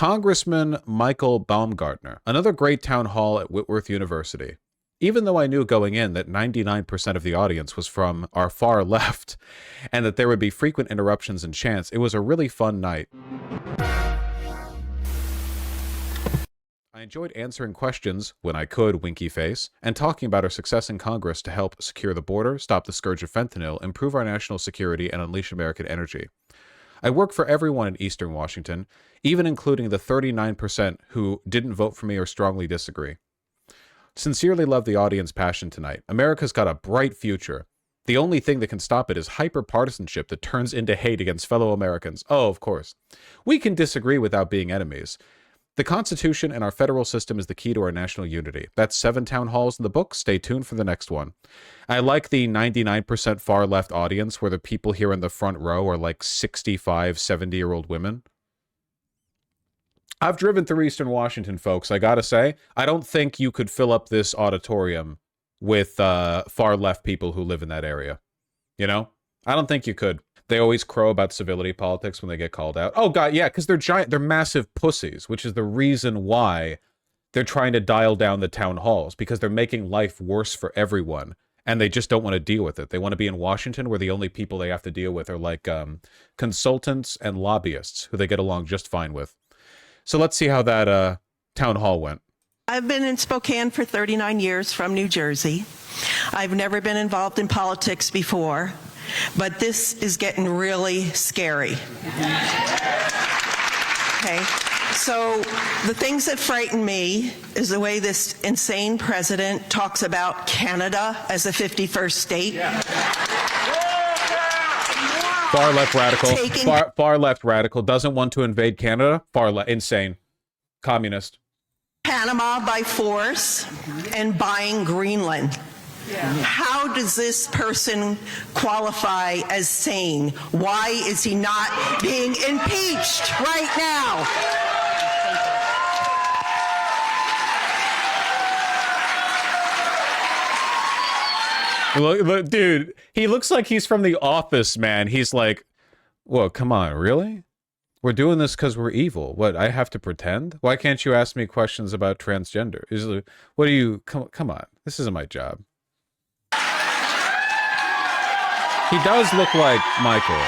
Congressman Michael Baumgartner, another great town hall at Whitworth University. Even though I knew going in that 99% of the audience was from our far left and that there would be frequent interruptions and chants, it was a really fun night. I enjoyed answering questions, when I could, winky face, and talking about our success in Congress to help secure the border, stop the scourge of fentanyl, improve our national security, and unleash American energy. I work for everyone in Eastern Washington, even including the 39% who didn't vote for me or strongly disagree. Sincerely love the audience passion tonight. America's got a bright future. The only thing that can stop it is hyper-partisanship that turns into hate against fellow Americans. Oh, of course. We can disagree without being enemies. The Constitution and our federal system is the key to our national unity. That's 7 town halls in the book. Stay tuned for the next one. I like the 99% far left audience where the people here in the front row are like 65, 70-year-old women. I've driven through Eastern Washington, folks. I gotta say, I don't think you could fill up this auditorium with far left people who live in that area. You know? I don't think you could. They always crow about civility politics when they get called out. Oh, God, yeah, because they're giant, they're massive pussies, which is the reason why they're trying to dial down the town halls, because they're making life worse for everyone, and they just don't want to deal with it. They want to be in Washington, where the only people they have to deal with are, like, consultants and lobbyists, who they get along just fine with. So let's see how that town hall went. I've been in Spokane for 39 years from New Jersey. I've never been involved in politics before, but this is getting really scary. Okay, so the things that frighten me is the way this insane president talks about Canada as a 51st state. Yeah. Far left radical. Far left radical. Doesn't want to invade Canada. Insane. Communist. Panama by force and buying Greenland. Yeah. How does this person qualify as sane? Why is he not being impeached right now? Look, dude, he looks like he's from The Office, man. He's like, well, come on, really? We're doing this because we're evil. What, I have to pretend? Why can't you ask me questions about transgender? Like, what do you, come on, this isn't my job. He does look like Michael.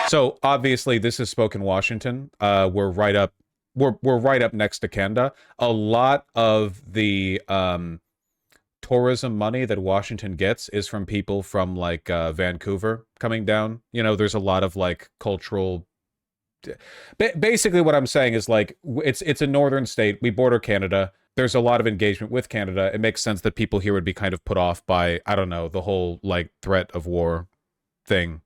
So obviously this is Spokane, Washington. We're right up next to Canada. A lot of the tourism money that Washington gets is from people from like Vancouver coming down. You know, there's a lot of like cultural. Basically, what I'm saying is like it's a northern state. We border Canada. There's a lot of engagement with Canada. It makes sense that people here would be kind of put off by, I don't know, the whole like threat of war thing.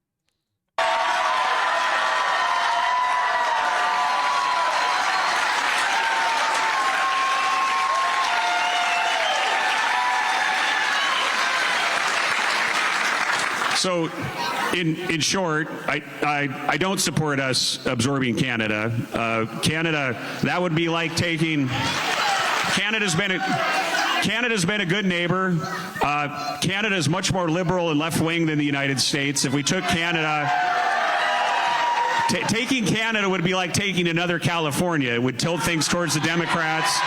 So, in short, I don't support us absorbing Canada. Canada, that would be like taking. Canada's been a good neighbor. Canada is much more liberal and left wing than the United States. If we took Canada. Taking Canada would be like taking another California. It would tilt things towards the Democrats.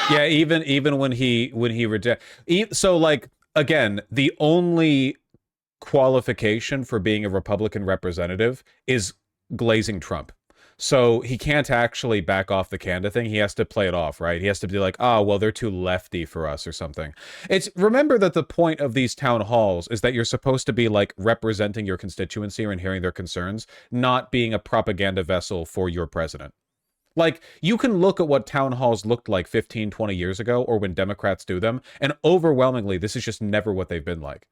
Yeah, even when he reject. So like again, the only qualification for being a Republican representative is glazing Trump. So he can't actually back off the Canada thing. He has to play it off, right? He has to be like, oh, well, they're too lefty for us or something. Remember that the point of these town halls is that you're supposed to be like representing your constituency and hearing their concerns, not being a propaganda vessel for your president. Like, you can look at what town halls looked like 15, 20 years ago, or when Democrats do them, and overwhelmingly, this is just never what they've been like.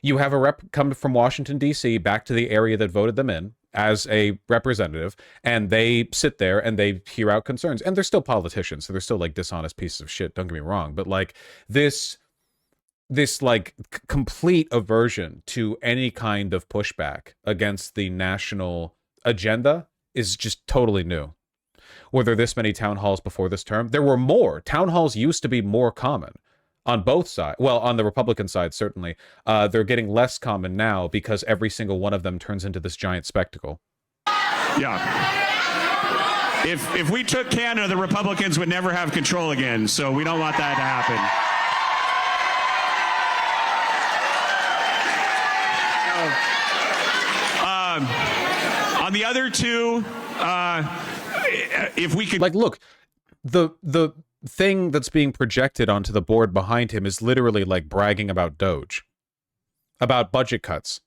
You have a rep come from Washington, D.C., back to the area that voted them in as a representative, and they sit there and they hear out concerns. And they're still politicians, so they're still, like, dishonest pieces of shit, don't get me wrong. But, like, this like, complete aversion to any kind of pushback against the national agenda is just totally new. Were there this many town halls before this term? There were more. Town halls used to be more common. on both sides. Well, on the Republican side, certainly. They're getting less common now because every single one of them turns into this giant spectacle. Yeah. If we took Canada, the Republicans would never have control again, so we don't want that to happen. On the other two, if we could... Like, look, the thing that's being projected onto the board behind him is literally like bragging about Doge, about budget cuts,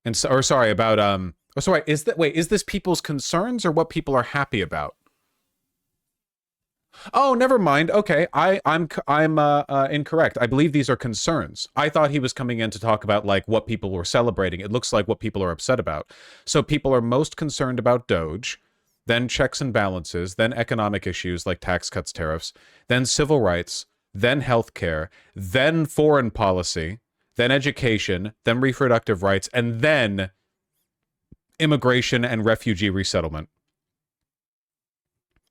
and so, or sorry, about is this people's concerns or what people are happy about? Oh, never mind. Okay, I'm incorrect. I believe these are concerns. I thought he was coming in to talk about like what people were celebrating. It looks like what people are upset about. So people are most concerned about Doge, then checks and balances, then economic issues like tax cuts, tariffs, then civil rights, then healthcare, then foreign policy, then education, then reproductive rights, and then immigration and refugee resettlement.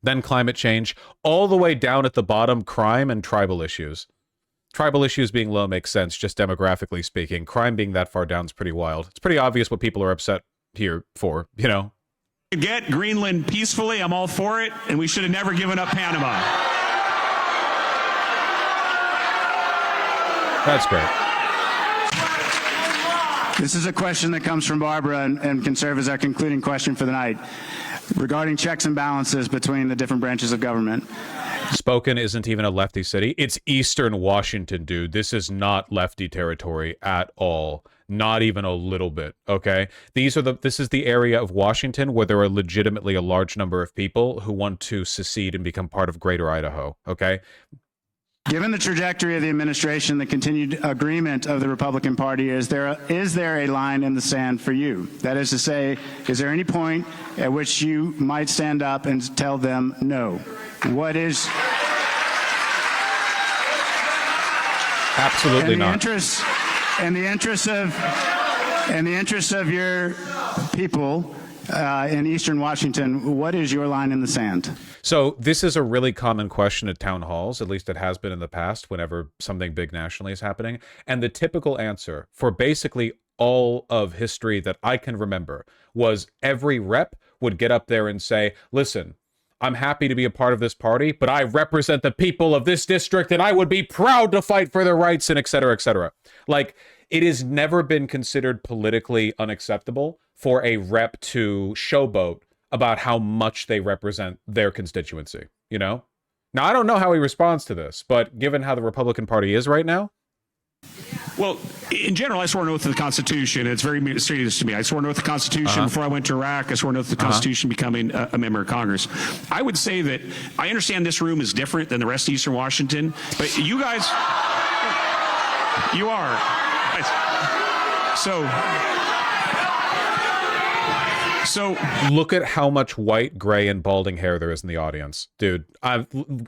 Then climate change, all the way down at the bottom, crime and tribal issues. Tribal issues being low makes sense, just demographically speaking. Crime being that far down is pretty wild. It's pretty obvious what people are upset here for, you know? Get Greenland peacefully, I'm all for it, and we should have never given up Panama. That's great. This is a question that comes from Barbara and can serve as our concluding question for the night regarding checks and balances between the different branches of government. Spokane isn't even a lefty city. It's Eastern Washington, dude. This is not lefty territory at all. Not even a little bit, okay? This is the area of Washington where there are legitimately a large number of people who want to secede and become part of Greater Idaho, okay? Given the trajectory of the administration, the continued agreement of the Republican Party, is there a line in the sand for you? That is to say, is there any point at which you might stand up and tell them no? What is... Absolutely not. In the interest of your people in Eastern Washington, what is your line in the sand? So this is a really common question at town halls, at least it has been in the past whenever something big nationally is happening. And the typical answer for basically all of history that I can remember was every rep would get up there and say, listen, I'm happy to be a part of this party, but I represent the people of this district and I would be proud to fight for their rights and et cetera, et cetera. Like, it has never been considered politically unacceptable for a rep to showboat about how much they represent their constituency, you know? Now, I don't know how he responds to this, but given how the Republican Party is right now... Well, in general, I swore an oath to the Constitution. It's very serious to me. I swore an oath to the Constitution before I went to Iraq. I swore an oath to the Constitution becoming a member of Congress. I would say that I understand this room is different than the rest of Eastern Washington, but you guys... You are. So look at how much white, gray, and balding hair there is in the audience, dude.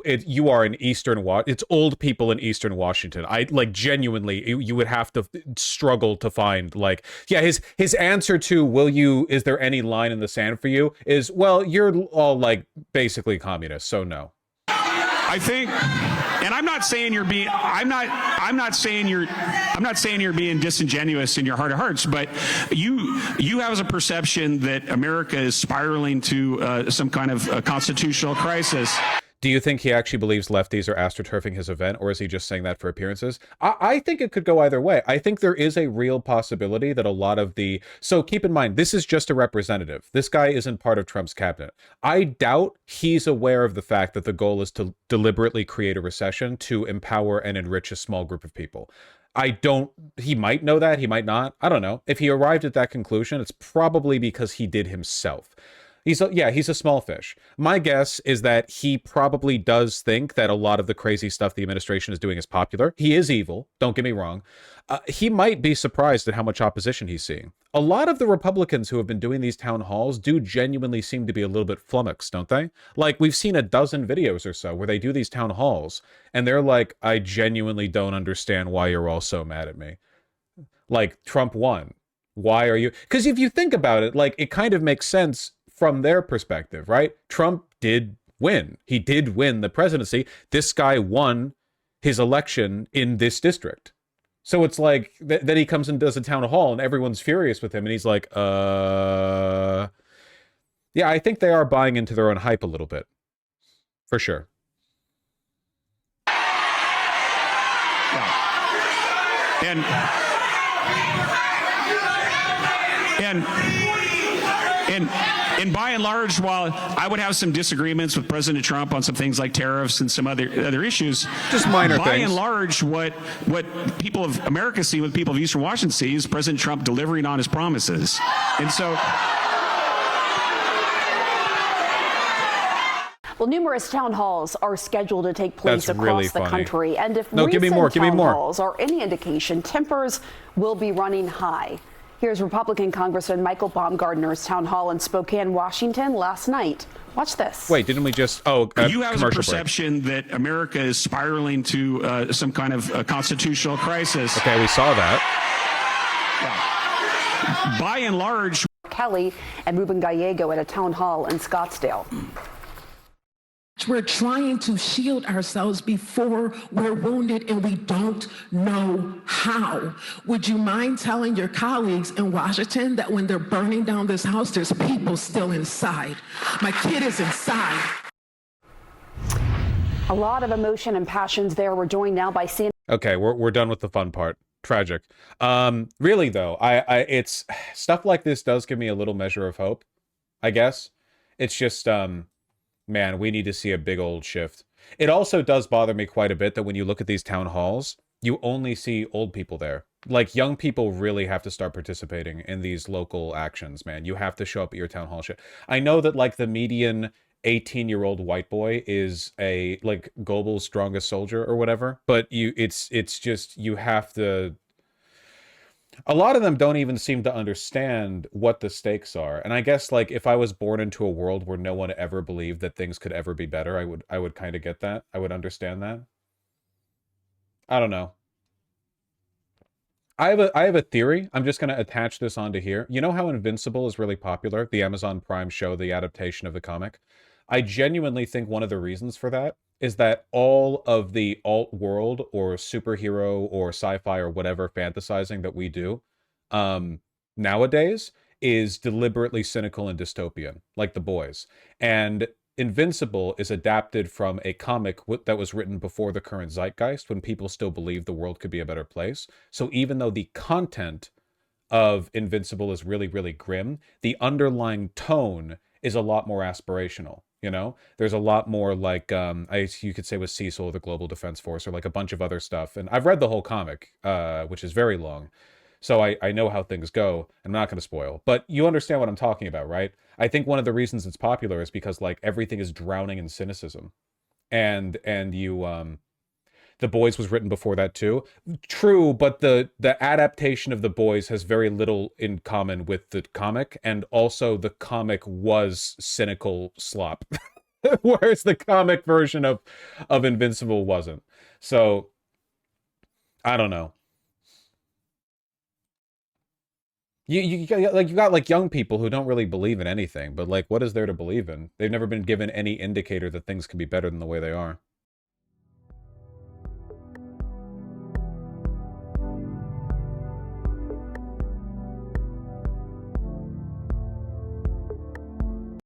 You are in Eastern it's old people in Eastern Washington. I like genuinely, you would have to struggle to find like, yeah. His answer to is there any line in the sand for you is, well, you're all like basically communists, so no. I think, and I'm not saying you're being, I'm not saying you're being disingenuous in your heart of hearts, but you have a perception that America is spiraling to some kind of constitutional crisis. Do you think he actually believes lefties are astroturfing his event, or is he just saying that for appearances? I think it could go either way. I think there is a real possibility that a lot of so keep in mind, this is just a representative. This guy isn't part of Trump's cabinet. I doubt he's aware of the fact that the goal is to deliberately create a recession to empower and enrich a small group of people. He might know that, he might not. I don't know. If he arrived at that conclusion, it's probably because he did himself. He's a small fish. My guess is that he probably does think that a lot of the crazy stuff the administration is doing is popular. He is evil, don't get me wrong. He might be surprised at how much opposition he's seeing. A lot of the Republicans who have been doing these town halls do genuinely seem to be a little bit flummoxed, don't they? Like, we've seen a dozen videos or so where they do these town halls, and they're like, I genuinely don't understand why you're all so mad at me. Like, Trump won. Why are you... Because if you think about it, like, it kind of makes sense from their perspective, right? Trump did win. He did win the presidency. This guy won his election in this district. So it's like, then he comes and does a town hall and everyone's furious with him. And he's like, yeah, I think they are buying into their own hype a little bit. For sure. And by and large, while I would have some disagreements with President Trump on some things like tariffs and some other issues, just minor by things. By and large, what people of America see, what people of Eastern Washington see, is President Trump delivering on his promises. And so, well, numerous town halls are scheduled to take place That's across really the funny. country, and if No, recent give me more. town halls are any indication, tempers will be running high. Here's Republican Congressman Michael Baumgartner's town hall in Spokane, Washington last night. Watch this. Wait, didn't we just... you have a perception that America is spiraling to some kind of constitutional crisis. Okay, we saw that. By and large... Kelly and Ruben Gallego at a town hall in Scottsdale. We're trying to shield ourselves before we're wounded and we don't know how. Would you mind telling your colleagues in Washington that when they're burning down this house, there's people still inside? My kid is inside. A lot of emotion and passions there. We're joined now by CNN. Okay, we're done with the fun part. Tragic. Really though, it's stuff like this does give me a little measure of hope, I guess. It's just man, we need to see a big old shift. It also does bother me quite a bit that when you look at these town halls, you only see old people there. Like, young people really have to start participating in these local actions, man. You have to show up at your town hall shit. I know that, like, the median 18-year-old white boy is a, like, Goebbels' strongest soldier or whatever, but it's just, you have to... A lot of them don't even seem to understand what the stakes are. And I guess, like, if I was born into a world where no one ever believed that things could ever be better, I would kind of get that. I would understand that. I don't know. I have a theory. I'm just going to attach this onto here. You know how Invincible is really popular? The Amazon Prime show, the adaptation of the comic? I genuinely think one of the reasons for that is that all of the alt world or superhero or sci-fi or whatever fantasizing that we do nowadays is deliberately cynical and dystopian, like The Boys. And Invincible is adapted from a comic that was written before the current zeitgeist, when people still believed the world could be a better place. So even though the content of Invincible is really, really grim, the underlying tone is a lot more aspirational. You know, there's a lot more like, you could say with Cecil, the Global Defense Force, or like a bunch of other stuff. And I've read the whole comic, which is very long. So I know how things go. I'm not going to spoil. But you understand what I'm talking about, right? I think one of the reasons it's popular is because, like, everything is drowning in cynicism. And you... The Boys was written before that too. True, but the adaptation of The Boys has very little in common with the comic, and also the comic was cynical slop, whereas the comic version of Invincible wasn't. So, I don't know. You got like young people who don't really believe in anything, but like, what is there to believe in? They've never been given any indicator that things can be better than the way they are.